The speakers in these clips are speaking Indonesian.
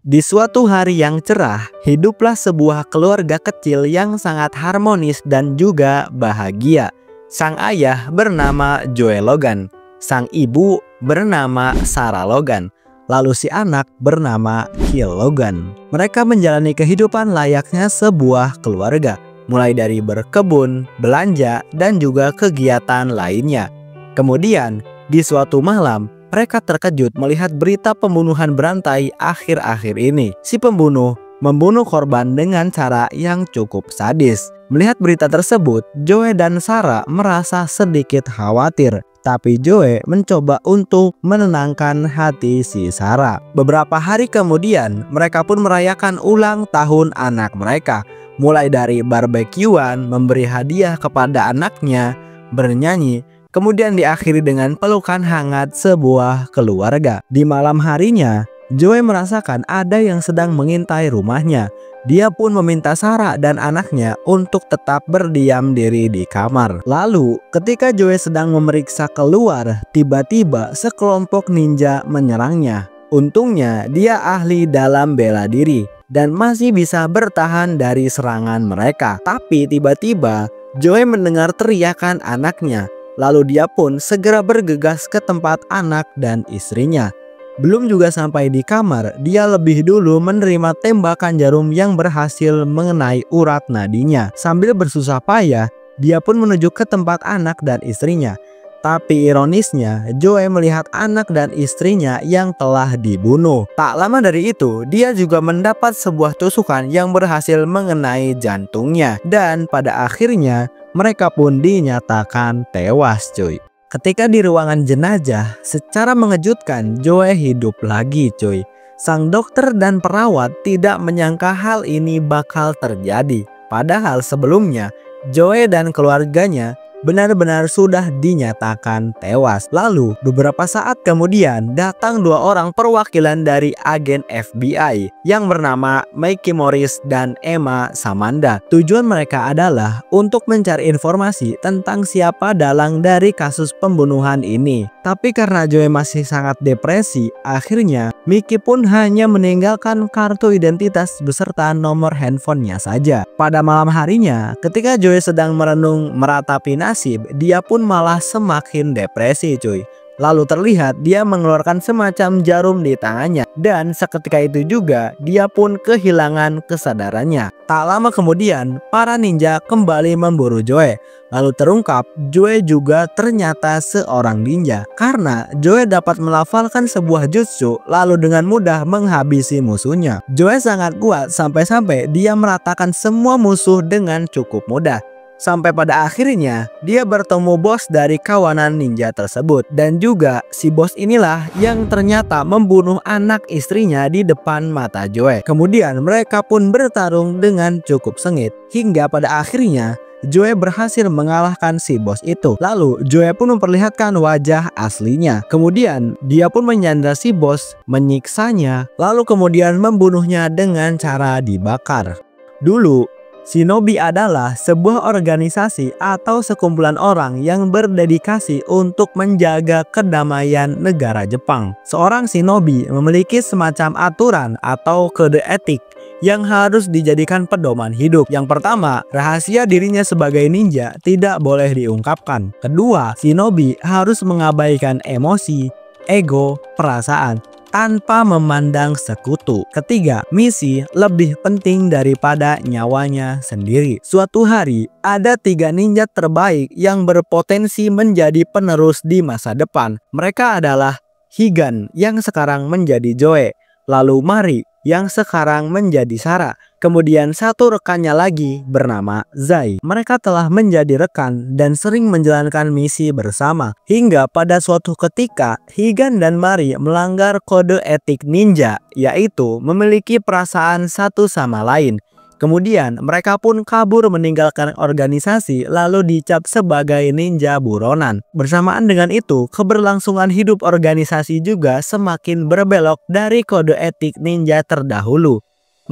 Di suatu hari yang cerah, hiduplah sebuah keluarga kecil yang sangat harmonis dan juga bahagia. Sang ayah bernama Joe Logan, sang ibu bernama Sarah Logan, lalu si anak bernama Kyle Logan. Mereka menjalani kehidupan layaknya sebuah keluarga, mulai dari berkebun, belanja, dan juga kegiatan lainnya. Kemudian, di suatu malam, mereka terkejut melihat berita pembunuhan berantai akhir-akhir ini. Si pembunuh membunuh korban dengan cara yang cukup sadis. Melihat berita tersebut, Joe dan Sarah merasa sedikit khawatir. Tapi Joe mencoba untuk menenangkan hati si Sarah. Beberapa hari kemudian, mereka pun merayakan ulang tahun anak mereka. Mulai dari barbekyuan, memberi hadiah kepada anaknya, bernyanyi, kemudian diakhiri dengan pelukan hangat sebuah keluarga. Di malam harinya, Joe merasakan ada yang sedang mengintai rumahnya. Dia pun meminta Sarah dan anaknya untuk tetap berdiam diri di kamar. Lalu, ketika Joe sedang memeriksa keluar, tiba-tiba sekelompok ninja menyerangnya. Untungnya, dia ahli dalam bela diri dan masih bisa bertahan dari serangan mereka. Tapi tiba-tiba, Joe mendengar teriakan anaknya. Lalu dia pun segera bergegas ke tempat anak dan istrinya. Belum juga sampai di kamar, dia lebih dulu menerima tembakan jarum yang berhasil mengenai urat nadinya. Sambil bersusah payah, dia pun menuju ke tempat anak dan istrinya. Tapi ironisnya, Joe melihat anak dan istrinya yang telah dibunuh. Tak lama dari itu, dia juga mendapat sebuah tusukan yang berhasil mengenai jantungnya. Dan pada akhirnya, mereka pun dinyatakan tewas, cuy. Ketika di ruangan jenazah, secara mengejutkan Joe hidup lagi, cuy. Sang dokter dan perawat tidak menyangka hal ini bakal terjadi. Padahal sebelumnya, Joe dan keluarganya benar-benar sudah dinyatakan tewas. Lalu beberapa saat kemudian datang dua orang perwakilan dari agen FBI yang bernama Mickey Morris dan Emma Samanda. Tujuan mereka adalah untuk mencari informasi tentang siapa dalang dari kasus pembunuhan ini. Tapi karena Joe masih sangat depresi, akhirnya Mickey pun hanya meninggalkan kartu identitas beserta nomor handphonenya saja. Pada malam harinya, ketika Joe sedang merenung meratapi nasib, dia pun malah semakin depresi, cuy. Lalu terlihat dia mengeluarkan semacam jarum di tangannya. Dan seketika itu juga dia pun kehilangan kesadarannya. Tak lama kemudian para ninja kembali memburu Joe. Lalu terungkap Joe juga ternyata seorang ninja. Karena Joe dapat melafalkan sebuah jutsu lalu dengan mudah menghabisi musuhnya. Joe sangat kuat sampai-sampai dia meratakan semua musuh dengan cukup mudah. Sampai pada akhirnya dia bertemu bos dari kawanan ninja tersebut. Dan juga si bos inilah yang ternyata membunuh anak istrinya di depan mata Joe. Kemudian mereka pun bertarung dengan cukup sengit. Hingga pada akhirnya Joe berhasil mengalahkan si bos itu. Lalu Joe pun memperlihatkan wajah aslinya. Kemudian dia pun menyandra si bos, menyiksanya, lalu kemudian membunuhnya dengan cara dibakar. Dulu Shinobi adalah sebuah organisasi atau sekumpulan orang yang berdedikasi untuk menjaga kedamaian negara Jepang. Seorang shinobi memiliki semacam aturan atau kode etik yang harus dijadikan pedoman hidup. Yang pertama, rahasia dirinya sebagai ninja tidak boleh diungkapkan. Kedua, shinobi harus mengabaikan emosi, ego, perasaan tanpa memandang sekutu. Ketiga, misi lebih penting daripada nyawanya sendiri. Suatu hari, ada 3 ninja terbaik yang berpotensi menjadi penerus di masa depan. Mereka adalah Higan yang sekarang menjadi Joe, lalu Mari yang sekarang menjadi Sarah. Kemudian satu rekannya lagi bernama Zai. Mereka telah menjadi rekan dan sering menjalankan misi bersama. Hingga pada suatu ketika Higan dan Mari melanggar kode etik ninja, yaitu memiliki perasaan satu sama lain. Kemudian mereka pun kabur meninggalkan organisasi lalu dicap sebagai ninja buronan. Bersamaan dengan itu, keberlangsungan hidup organisasi juga semakin berbelok dari kode etik ninja terdahulu.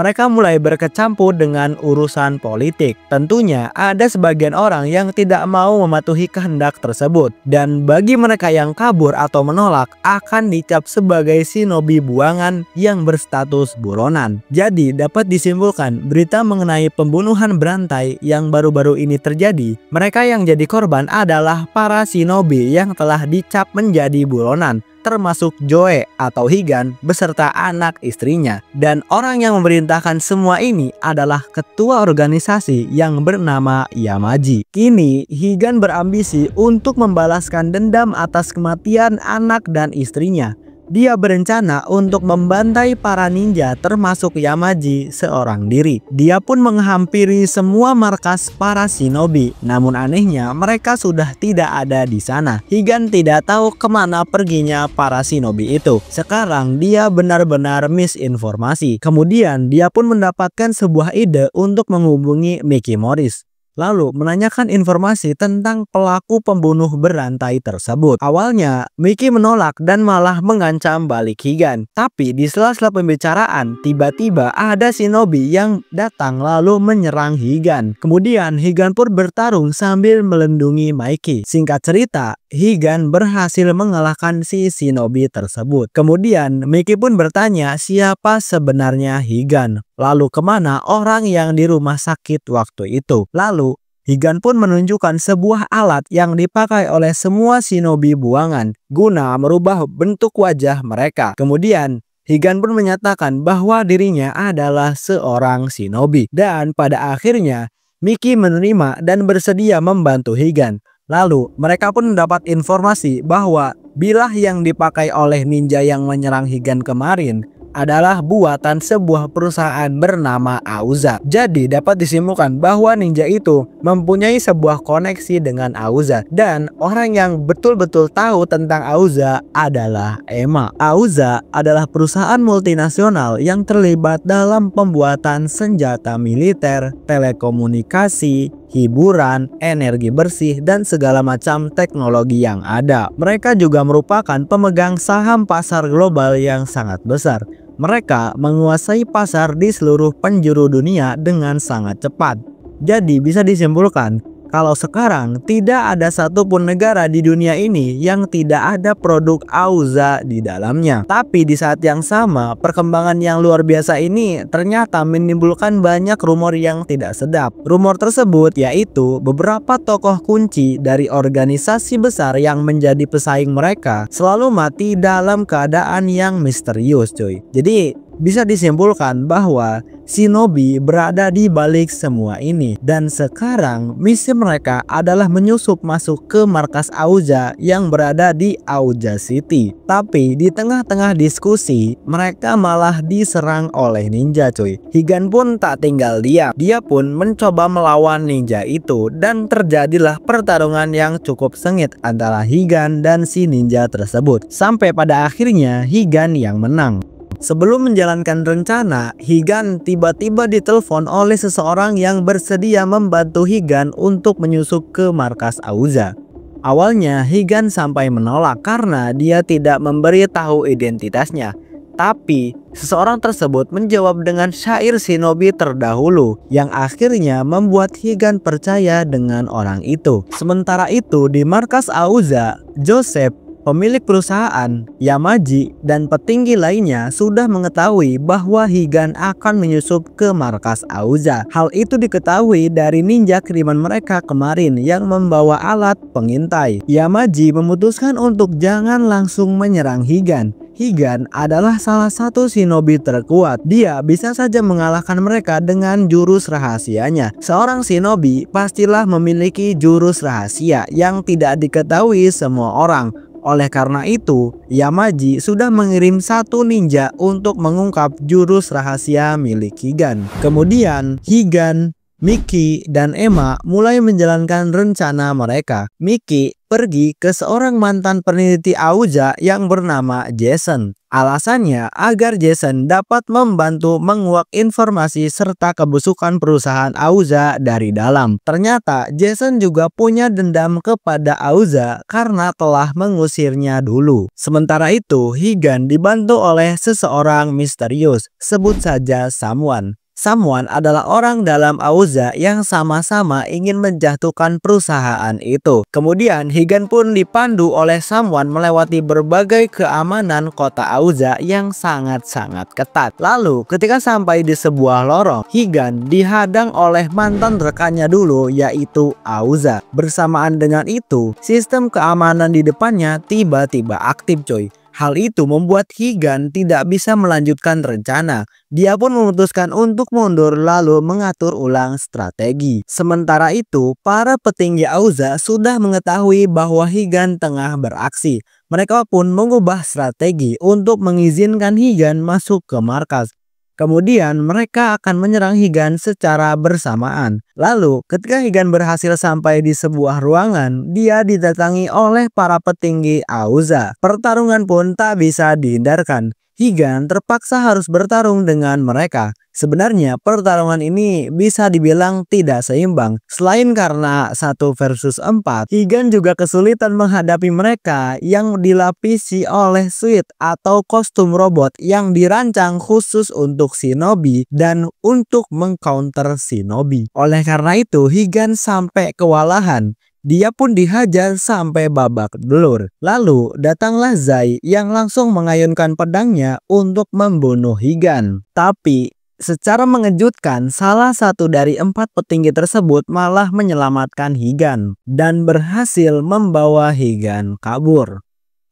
mereka mulai berkecimpung dengan urusan politik. Tentunya ada sebagian orang yang tidak mau mematuhi kehendak tersebut, dan bagi mereka yang kabur atau menolak akan dicap sebagai shinobi buangan yang berstatus buronan. Jadi dapat disimpulkan berita mengenai pembunuhan berantai yang baru-baru ini terjadi, mereka yang jadi korban adalah para shinobi yang telah dicap menjadi buronan, termasuk Joe atau Higan beserta anak istrinya. Dan orang yang memerintahkan semua ini adalah ketua organisasi yang bernama Yamaji. Kini Higan berambisi untuk membalaskan dendam atas kematian anak dan istrinya. Dia berencana untuk membantai para ninja termasuk Yamaji seorang diri. Dia pun menghampiri semua markas para shinobi. Namun anehnya mereka sudah tidak ada di sana. Higan tidak tahu kemana perginya para shinobi itu. Sekarang dia benar-benar misinformasi. Kemudian dia pun mendapatkan sebuah ide untuk menghubungi Miki Morris, lalu menanyakan informasi tentang pelaku pembunuh berantai tersebut. Awalnya Miki menolak dan malah mengancam balik Higan. Tapi di sela-sela pembicaraan tiba-tiba ada shinobi yang datang lalu menyerang Higan. Kemudian Higan pun bertarung sambil melindungi Miki. Singkat cerita, Higan berhasil mengalahkan si shinobi tersebut. Kemudian Miki pun bertanya siapa sebenarnya Higan, lalu kemana orang yang di rumah sakit waktu itu. Lalu Higan pun menunjukkan sebuah alat yang dipakai oleh semua shinobi buangan guna merubah bentuk wajah mereka. Kemudian Higan pun menyatakan bahwa dirinya adalah seorang shinobi, dan pada akhirnya Miki menerima dan bersedia membantu Higan. Lalu mereka pun mendapat informasi bahwa bilah yang dipakai oleh ninja yang menyerang Higan kemarin adalah buatan sebuah perusahaan bernama Auza. Jadi dapat disimpulkan bahwa ninja itu mempunyai sebuah koneksi dengan Auza, dan orang yang betul-betul tahu tentang Auza adalah Emma. Auza adalah perusahaan multinasional yang terlibat dalam pembuatan senjata militer, telekomunikasi, hiburan, energi bersih, dan segala macam teknologi yang ada. Mereka juga merupakan pemegang saham pasar global yang sangat besar. Mereka menguasai pasar di seluruh penjuru dunia dengan sangat cepat. Jadi bisa disimpulkan kalau sekarang tidak ada satupun negara di dunia ini yang tidak ada produk Auza di dalamnya. Tapi di saat yang sama, perkembangan yang luar biasa ini ternyata menimbulkan banyak rumor yang tidak sedap. Rumor tersebut yaitu beberapa tokoh kunci dari organisasi besar yang menjadi pesaing mereka selalu mati dalam keadaan yang misterius, cuy. Jadi bisa disimpulkan bahwa shinobi berada di balik semua ini, dan sekarang misi mereka adalah menyusup masuk ke markas Auza yang berada di Auza City. Tapi di tengah-tengah diskusi mereka malah diserang oleh ninja, cuy. Higan pun tak tinggal diam. Dia pun mencoba melawan ninja itu, dan terjadilah pertarungan yang cukup sengit antara Higan dan si ninja tersebut. Sampai pada akhirnya Higan yang menang. Sebelum menjalankan rencana, Higan tiba-tiba ditelepon oleh seseorang yang bersedia membantu Higan untuk menyusup ke markas Auza. Awalnya Higan sampai menolak karena dia tidak memberi tahu identitasnya. Tapi seseorang tersebut menjawab dengan syair shinobi terdahulu yang akhirnya membuat Higan percaya dengan orang itu. Sementara itu di markas Auza, Joseph, pemilik perusahaan, Yamaji, dan petinggi lainnya sudah mengetahui bahwa Higan akan menyusup ke markas Auza. Hal itu diketahui dari ninja kiriman mereka kemarin yang membawa alat pengintai. Yamaji memutuskan untuk jangan langsung menyerang Higan. Higan adalah salah satu shinobi terkuat. Dia bisa saja mengalahkan mereka dengan jurus rahasianya. Seorang shinobi pastilah memiliki jurus rahasia yang tidak diketahui semua orang. Oleh karena itu, Yamaji sudah mengirim satu ninja untuk mengungkap jurus rahasia milik Higan. Kemudian, Higan Miki dan Emma mulai menjalankan rencana mereka. Miki pergi ke seorang mantan peneliti Auza yang bernama Jason. Alasannya agar Jason dapat membantu menguak informasi serta kebusukan perusahaan Auza dari dalam. Ternyata Jason juga punya dendam kepada Auza karena telah mengusirnya dulu. Sementara itu, Higan dibantu oleh seseorang misterius, sebut saja Someone. Someone adalah orang dalam Auza yang sama-sama ingin menjatuhkan perusahaan itu. Kemudian Higan pun dipandu oleh Someone melewati berbagai keamanan kota Auza yang sangat-sangat ketat. Lalu ketika sampai di sebuah lorong, Higan dihadang oleh mantan rekannya dulu, yaitu Auza. Bersamaan dengan itu, sistem keamanan di depannya tiba-tiba aktif, coy. Hal itu membuat Higan tidak bisa melanjutkan rencana. Dia pun memutuskan untuk mundur lalu mengatur ulang strategi. Sementara itu, para petinggi Auza sudah mengetahui bahwa Higan tengah beraksi. Mereka pun mengubah strategi untuk mengizinkan Higan masuk ke markas. Kemudian mereka akan menyerang Higan secara bersamaan. Lalu ketika Higan berhasil sampai di sebuah ruangan, dia didatangi oleh para petinggi Auza. Pertarungan pun tak bisa dihindarkan. Higan terpaksa harus bertarung dengan mereka. Sebenarnya pertarungan ini bisa dibilang tidak seimbang. Selain karena 1 versus 4, Higan juga kesulitan menghadapi mereka yang dilapisi oleh suit atau kostum robot yang dirancang khusus untuk shinobi dan untuk mengcounter shinobi. Oleh karena itu, Higan sampai kewalahan. Dia pun dihajar sampai babak belur. Lalu datanglah Zai yang langsung mengayunkan pedangnya untuk membunuh Higan. Tapi secara mengejutkan, salah satu dari 4 petinggi tersebut malah menyelamatkan Higan dan berhasil membawa Higan kabur.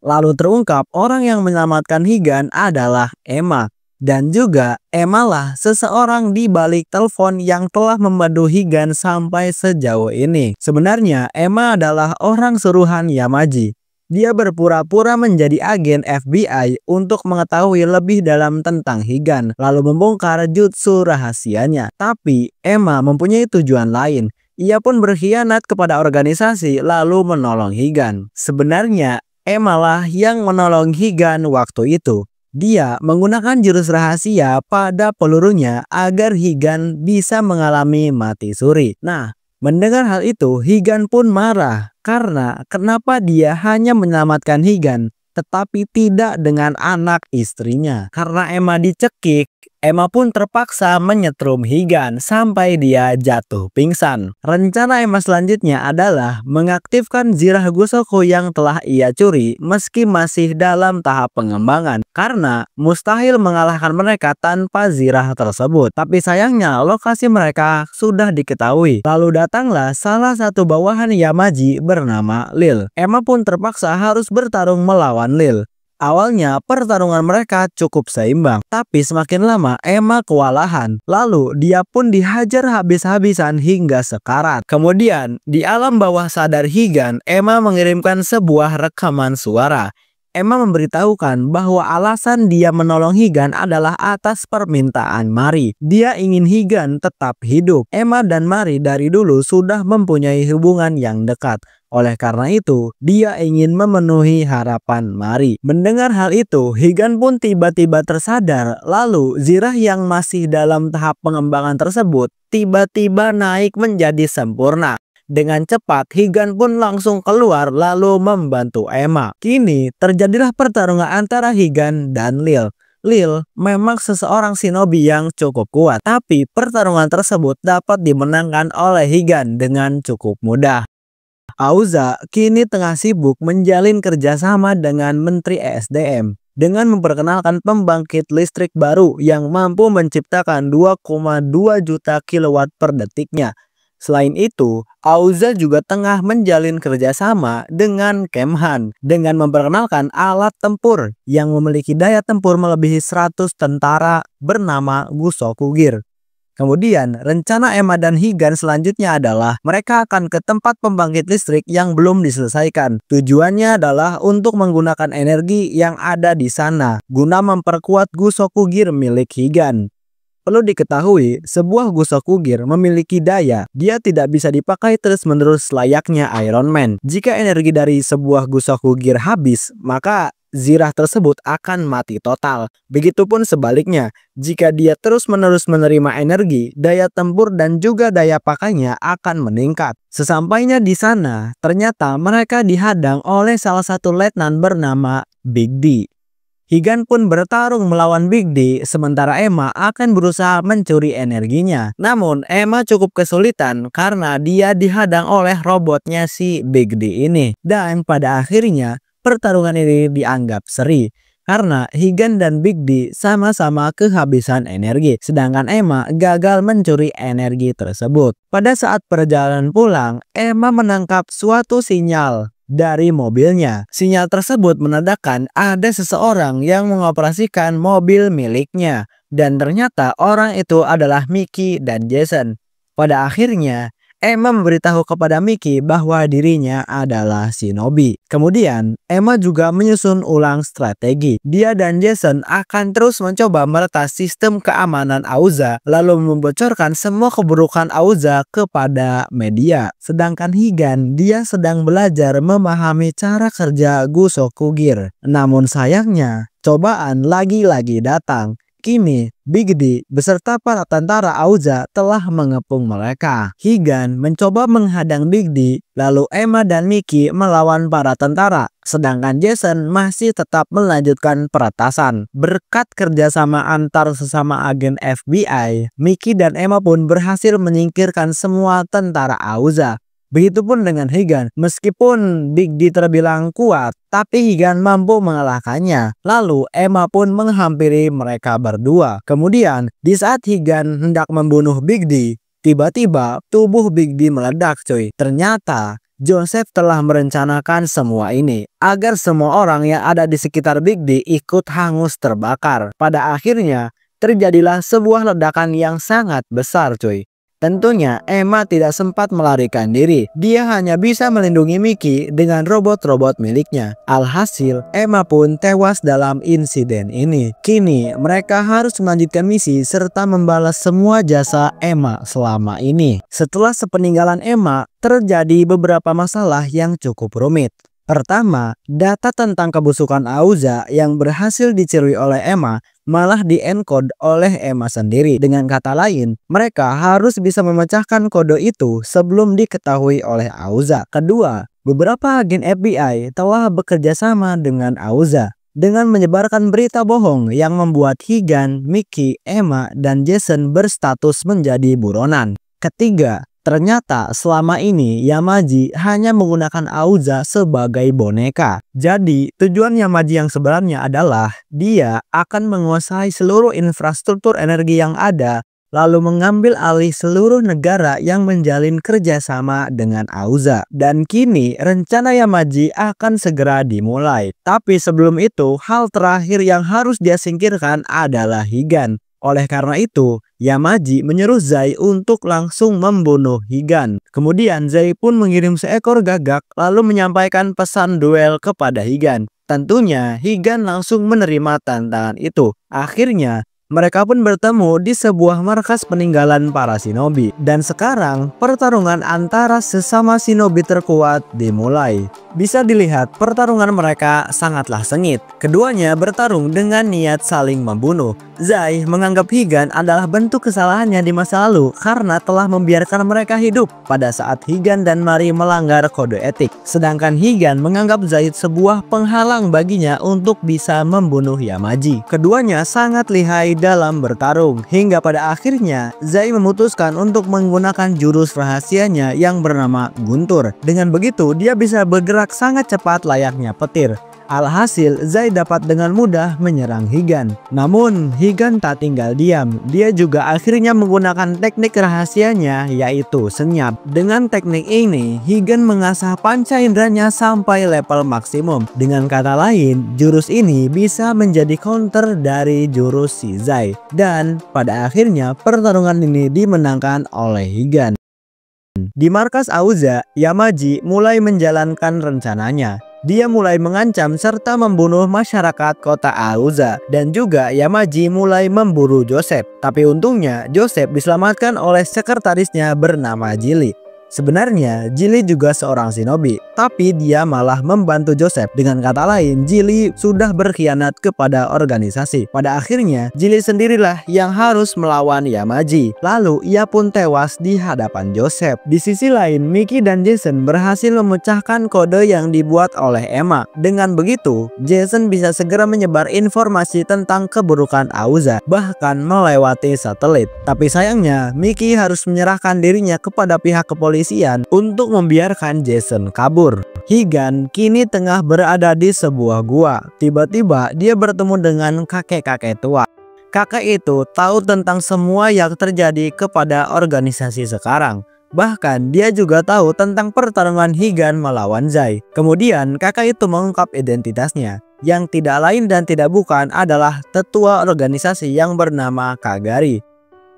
Lalu terungkap orang yang menyelamatkan Higan adalah Emma. Dan juga Emma lah seseorang di balik telepon yang telah membantu Higan sampai sejauh ini. Sebenarnya Emma adalah orang suruhan Yamaji. Dia berpura-pura menjadi agen FBI untuk mengetahui lebih dalam tentang Higan, lalu membongkar jutsu rahasianya. Tapi Emma mempunyai tujuan lain. Ia pun berkhianat kepada organisasi lalu menolong Higan. Sebenarnya Emma lah yang menolong Higan waktu itu. Dia menggunakan jurus rahasia pada pelurunya agar Higan bisa mengalami mati suri. Nah, mendengar hal itu, Higan pun marah karena kenapa dia hanya menyelamatkan Higan tetapi tidak dengan anak istrinya. Karena Emma dicekik, Emma pun terpaksa menyetrum Higan sampai dia jatuh pingsan. Rencana Emma selanjutnya adalah mengaktifkan Zirah Gosoku yang telah ia curi meski masih dalam tahap pengembangan. Karena mustahil mengalahkan mereka tanpa Zirah tersebut. Tapi sayangnya lokasi mereka sudah diketahui. Lalu datanglah salah satu bawahan Yamaji bernama Lil. Emma pun terpaksa harus bertarung melawan Lil. Awalnya pertarungan mereka cukup seimbang, tapi semakin lama Emma kewalahan. Lalu dia pun dihajar habis-habisan hingga sekarat. Kemudian di alam bawah sadar Higan, Emma mengirimkan sebuah rekaman suara. Emma memberitahukan bahwa alasan dia menolong Higan adalah atas permintaan Mari. Dia ingin Higan tetap hidup. Emma dan Mari dari dulu sudah mempunyai hubungan yang dekat. Oleh karena itu, dia ingin memenuhi harapan Mari. Mendengar hal itu, Higan pun tiba-tiba tersadar. Lalu, Zirah yang masih dalam tahap pengembangan tersebut tiba-tiba naik menjadi sempurna. Dengan cepat, Higan pun langsung keluar lalu membantu Emma. Kini, terjadilah pertarungan antara Higan dan Lil. Lil memang seseorang shinobi yang cukup kuat, tapi pertarungan tersebut dapat dimenangkan oleh Higan dengan cukup mudah. Auza kini tengah sibuk menjalin kerjasama dengan Menteri ESDM dengan memperkenalkan pembangkit listrik baru yang mampu menciptakan 2,2 juta kilowatt per detiknya. Selain itu, Auza juga tengah menjalin kerjasama dengan Kemhan dengan memperkenalkan alat tempur yang memiliki daya tempur melebihi 100 tentara bernama Gosoku Gear. Kemudian, rencana Emma dan Higan selanjutnya adalah mereka akan ke tempat pembangkit listrik yang belum diselesaikan. Tujuannya adalah untuk menggunakan energi yang ada di sana guna memperkuat Gosoku Gear milik Higan. Perlu diketahui, sebuah Gusokugir memiliki daya, dia tidak bisa dipakai terus-menerus layaknya Iron Man. Jika energi dari sebuah Gusokugir habis, maka zirah tersebut akan mati total. Begitupun sebaliknya, jika dia terus-menerus menerima energi, daya tempur dan juga daya pakainya akan meningkat. Sesampainya di sana, ternyata mereka dihadang oleh salah satu letnan bernama Big D. Higan pun bertarung melawan Big D, sementara Emma akan berusaha mencuri energinya. Namun, Emma cukup kesulitan karena dia dihadang oleh robotnya si Big D ini. Dan pada akhirnya, pertarungan ini dianggap seri. Karena Higan dan Big D sama-sama kehabisan energi, sedangkan Emma gagal mencuri energi tersebut. Pada saat perjalanan pulang, Emma menangkap suatu sinyal dari mobilnya. Sinyal tersebut menandakan ada seseorang yang mengoperasikan mobil miliknya. Dan ternyata orang itu adalah Mickey dan Jason. Pada akhirnya, Emma memberitahu kepada Mickey bahwa dirinya adalah shinobi. Kemudian, Emma juga menyusun ulang strategi. Dia dan Jason akan terus mencoba meretas sistem keamanan Auza, lalu membocorkan semua keburukan Auza kepada media. Sedangkan Higan, dia sedang belajar memahami cara kerja Gusokugir. Namun sayangnya, cobaan lagi-lagi datang. Kini, Big D beserta para tentara Auza telah mengepung mereka. Higan mencoba menghadang Big D, lalu Emma dan Mickey melawan para tentara. Sedangkan Jason masih tetap melanjutkan peretasan. Berkat kerjasama antar sesama agen FBI, Mickey dan Emma pun berhasil menyingkirkan semua tentara Auza. Begitupun dengan Higan, meskipun Big D terbilang kuat, tapi Higan mampu mengalahkannya. Lalu Emma pun menghampiri mereka berdua. Kemudian, di saat Higan hendak membunuh Big D, tiba-tiba tubuh Big D meledak cuy. Ternyata Joseph telah merencanakan semua ini agar semua orang yang ada di sekitar Big D ikut hangus terbakar. Pada akhirnya, terjadilah sebuah ledakan yang sangat besar cuy. Tentunya Emma tidak sempat melarikan diri. Dia hanya bisa melindungi Mickey dengan robot-robot miliknya. Alhasil, Emma pun tewas dalam insiden ini. Kini, mereka harus melanjutkan misi serta membalas semua jasa Emma selama ini. Setelah sepeninggalan Emma, terjadi beberapa masalah yang cukup rumit. Pertama, data tentang kebusukan Auza yang berhasil dicuri oleh Emma malah di-encode oleh Emma sendiri. Dengan kata lain, mereka harus bisa memecahkan kode itu sebelum diketahui oleh Auza. Kedua, beberapa agen FBI telah bekerja sama dengan Auza dengan menyebarkan berita bohong yang membuat Higan, Mickey, Emma, dan Jason berstatus menjadi buronan. Ketiga, ternyata selama ini Yamaji hanya menggunakan Auza sebagai boneka. Jadi tujuan Yamaji yang sebenarnya adalah dia akan menguasai seluruh infrastruktur energi yang ada, lalu mengambil alih seluruh negara yang menjalin kerjasama dengan Auza. Dan kini rencana Yamaji akan segera dimulai. Tapi sebelum itu, hal terakhir yang harus dia singkirkan adalah Higan. Oleh karena itu, Yamaji menyuruh Zai untuk langsung membunuh Higan. Kemudian Zai pun mengirim seekor gagak lalu menyampaikan pesan duel kepada Higan. Tentunya Higan langsung menerima tantangan itu. Akhirnya mereka pun bertemu di sebuah markas peninggalan para shinobi. Dan sekarang pertarungan antara sesama shinobi terkuat dimulai. Bisa dilihat pertarungan mereka sangatlah sengit. Keduanya bertarung dengan niat saling membunuh. Zai menganggap Higan adalah bentuk kesalahannya di masa lalu karena telah membiarkan mereka hidup pada saat Higan dan Mari melanggar kode etik. Sedangkan Higan menganggap Zai sebuah penghalang baginya untuk bisa membunuh Yamaji. Keduanya sangat lihai dalam bertarung hingga pada akhirnya Zai memutuskan untuk menggunakan jurus rahasianya yang bernama Guntur. Dengan begitu dia bisa bergerak sangat cepat layaknya petir. Alhasil Zai dapat dengan mudah menyerang Higan. Namun Higan tak tinggal diam. Dia juga akhirnya menggunakan teknik rahasianya yaitu senyap. Dengan teknik ini Higan mengasah panca inderanya sampai level maksimum. Dengan kata lain, jurus ini bisa menjadi counter dari jurus si Zai. Dan pada akhirnya pertarungan ini dimenangkan oleh Higan. Di markas Auza, Yamaji mulai menjalankan rencananya. Dia mulai mengancam serta membunuh masyarakat kota Aoza, dan juga Yamaji mulai memburu Joseph. Tapi untungnya Joseph diselamatkan oleh sekretarisnya bernama Jili. Sebenarnya Jili juga seorang shinobi, tapi dia malah membantu Joseph. Dengan kata lain, Jili sudah berkhianat kepada organisasi. Pada akhirnya Jili sendirilah yang harus melawan Yamaji. Lalu ia pun tewas di hadapan Joseph. Di sisi lain, Miki dan Jason berhasil memecahkan kode yang dibuat oleh Emma. Dengan begitu, Jason bisa segera menyebar informasi tentang keburukan Aoza, bahkan melewati satelit. Tapi sayangnya Miki harus menyerahkan dirinya kepada pihak kepolisian untuk membiarkan Jason kabur. Higan kini tengah berada di sebuah gua. Tiba-tiba dia bertemu dengan kakek-kakek tua. Kakek itu tahu tentang semua yang terjadi kepada organisasi sekarang. Bahkan dia juga tahu tentang pertarungan Higan melawan Zai. Kemudian kakak itu mengungkap identitasnya, yang tidak lain dan tidak bukan adalah tetua organisasi yang bernama Kagari.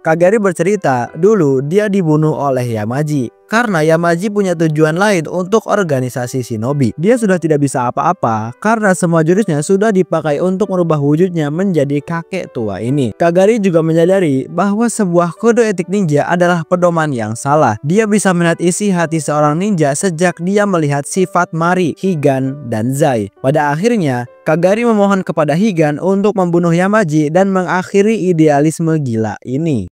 Kagari bercerita dulu dia dibunuh oleh Yamaji karena Yamaji punya tujuan lain untuk organisasi shinobi. Dia sudah tidak bisa apa-apa karena semua jurusnya sudah dipakai untuk merubah wujudnya menjadi kakek tua ini. Kagari juga menyadari bahwa sebuah kode etik ninja adalah pedoman yang salah. Dia bisa melihat isi hati seorang ninja sejak dia melihat sifat Mari, Higan, dan Zai. Pada akhirnya Kagari memohon kepada Higan untuk membunuh Yamaji dan mengakhiri idealisme gila ini.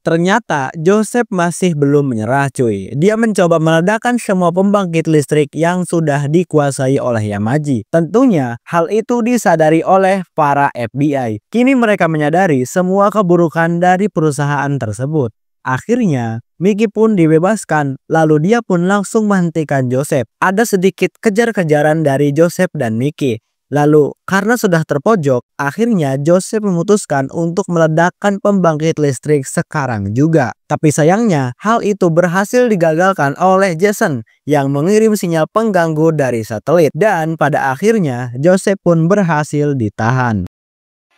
Ternyata Joseph masih belum menyerah cuy. Dia mencoba meledakkan semua pembangkit listrik yang sudah dikuasai oleh Yamaji. Tentunya hal itu disadari oleh para FBI. Kini mereka menyadari semua keburukan dari perusahaan tersebut. Akhirnya Miki pun dibebaskan, lalu dia pun langsung menghentikan Joseph. Ada sedikit kejar-kejaran dari Joseph dan Miki. Lalu karena sudah terpojok, akhirnya Joseph memutuskan untuk meledakkan pembangkit listrik sekarang juga. Tapi sayangnya hal itu berhasil digagalkan oleh Jason yang mengirim sinyal pengganggu dari satelit. Dan pada akhirnya Joseph pun berhasil ditahan.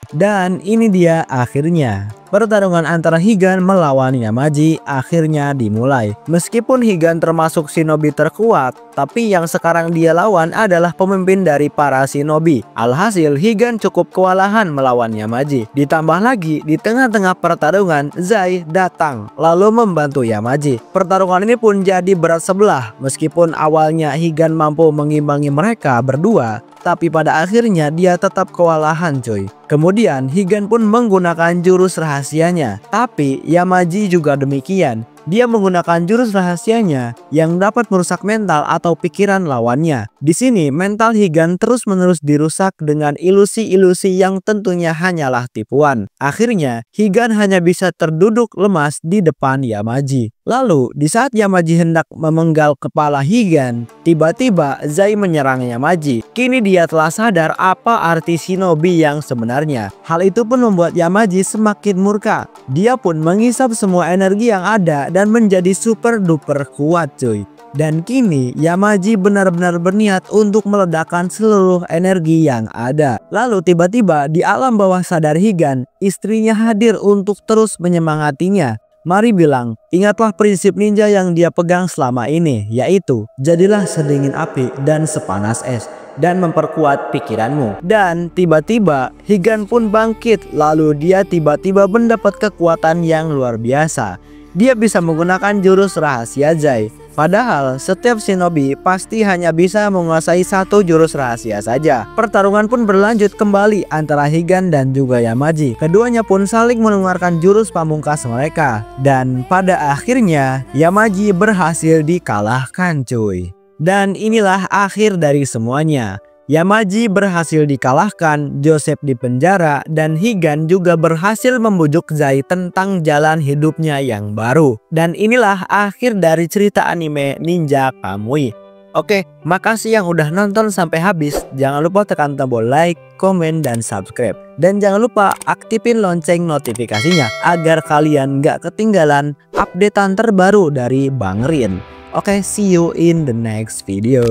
Dan ini dia akhirnya. Pertarungan antara Higan melawan Yamaji akhirnya dimulai. Meskipun Higan termasuk shinobi terkuat, tapi yang sekarang dia lawan adalah pemimpin dari para shinobi. Alhasil Higan cukup kewalahan melawan Yamaji. Ditambah lagi di tengah-tengah pertarungan Zai datang lalu membantu Yamaji. Pertarungan ini pun jadi berat sebelah. Meskipun awalnya Higan mampu mengimbangi mereka berdua, tapi pada akhirnya dia tetap kewalahan cuy. Kemudian Higan pun menggunakan jurus rahasianya, tapi Yamaji juga demikian. Dia menggunakan jurus rahasianya yang dapat merusak mental atau pikiran lawannya. Di sini mental Higan terus-menerus dirusak dengan ilusi-ilusi yang tentunya hanyalah tipuan. Akhirnya Higan hanya bisa terduduk lemas di depan Yamaji. Lalu di saat Yamaji hendak memenggal kepala Higan, tiba-tiba Zai menyerang Yamaji. Kini dia telah sadar apa arti shinobi yang sebenarnya. Hal itu pun membuat Yamaji semakin murka. Dia pun menghisap semua energi yang ada dan menjadi super duper kuat cuy. Dan kini Yamaji benar-benar berniat untuk meledakkan seluruh energi yang ada. Lalu tiba-tiba di alam bawah sadar Higan, istrinya hadir untuk terus menyemangatinya. Mari bilang, ingatlah prinsip ninja yang dia pegang selama ini, yaitu jadilah sedingin api dan sepanas es, dan memperkuat pikiranmu. Dan tiba-tiba Higan pun bangkit, lalu dia tiba-tiba mendapat kekuatan yang luar biasa. Dia bisa menggunakan jurus rahasia Zai. Padahal setiap shinobi pasti hanya bisa menguasai satu jurus rahasia saja. Pertarungan pun berlanjut kembali antara Higan dan juga Yamaji. Keduanya pun saling mengeluarkan jurus pamungkas mereka. Dan pada akhirnya Yamaji berhasil dikalahkan cuy. Dan inilah akhir dari semuanya. Yamaji berhasil dikalahkan, Joseph dipenjara, dan Higan juga berhasil membujuk Zai tentang jalan hidupnya yang baru. Dan inilah akhir dari cerita anime Ninja Kamui. Oke, makasih yang udah nonton sampai habis. Jangan lupa tekan tombol like, komen, dan subscribe. Dan jangan lupa aktifin lonceng notifikasinya agar kalian gak ketinggalan updatean terbaru dari Bang Rin. Oke, see you in the next video.